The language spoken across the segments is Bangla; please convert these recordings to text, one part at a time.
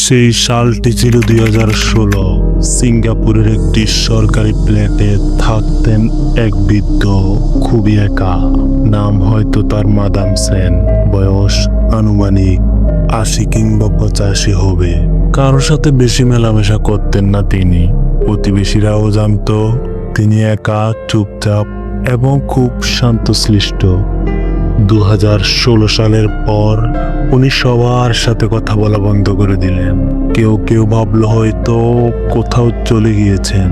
সেই সালটি ছিল 2016। সিঙ্গাপুরের একটি সরকারি ফ্ল্যাটে থাকতেন এক বৃদ্ধ, খুবই একা। নাম হয়তো তার মাদাম সেন। বয়স আনুমানিক 80 কিংবা 85 হবে। কারোর সাথে বেশি মেলামেশা করতেন না তিনি। প্রতিবেশীরাও জানতো তিনি একা, চুপচাপ এবং খুব শান্তশিষ্ট। 2016 সালের পর উনি সবার সাথে কথা বলা বন্ধ করে দিলেন। কেউ কেউ ভাবলো হয়তো কোথাও চলে গিয়েছেন,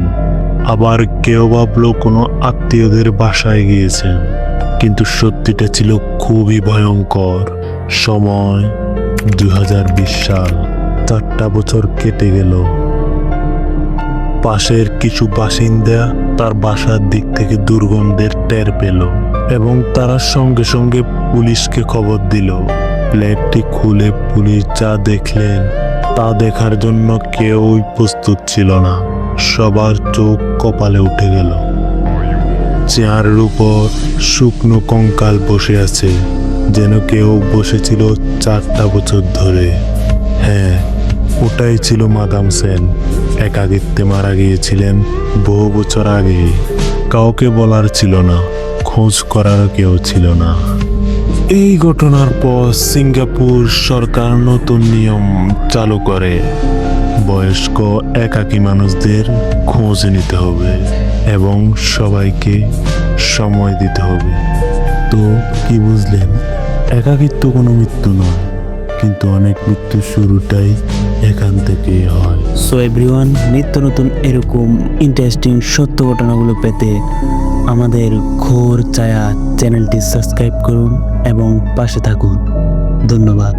আবার কেউ ভাবলো কোনো আত্মীয়দের বাসায় গিয়েছেন। কিন্তু সত্যিটা ছিল খুবই ভয়ঙ্কর। সময় 2020 সাল। 4টা বছর কেটে গেল। পাশের কিছু বাসিন্দা তার বাসার দিক থেকে দুর্গন্ধের টের পেল এবং তারা সঙ্গে সঙ্গে পুলিশকে খবর দিল। ফ্ল্যাটটি খুলে পুলিশ যা দেখলেন তা দেখার জন্য কেউই প্রস্তুত ছিল না। সবার চোখ কপালে উঠে গেল। চেয়ারের উপর শুকনো কঙ্কাল বসে আছে, যেন কেউ বসেছিল 4টা বছর ধরে। হ্যাঁ, ওটাই ছিল মাদাম সেন। একাকিত্বে মারা গিয়েছিলেন বহু বছর আগে। কাউকে বলার ছিল না, খোঁজ করার কেউ ছিল না। এই ঘটনার পর সিঙ্গাপুর সরকার নতুন নিয়ম চালু করে। বয়স্ক একাকী মানুষদের খোঁজ নিতে হবে এবং সবাইকে সময় দিতে হবে। তো কি বুঝলেন? একাকিত্ব কোনো মৃত্যু নয়, কিন্তু অনেক মৃত্যুর শুরুটাই এখান থেকেই হয়। সো এভরিওয়ান, নিত্য নতুন এরকম ইন্টারেস্টিং সত্য ঘটনাগুলো পেতে আমাদের ঘোর ছায়া চ্যানেলটি সাবস্ক্রাইব করুন এবং পাশে থাকুন। ধন্যবাদ।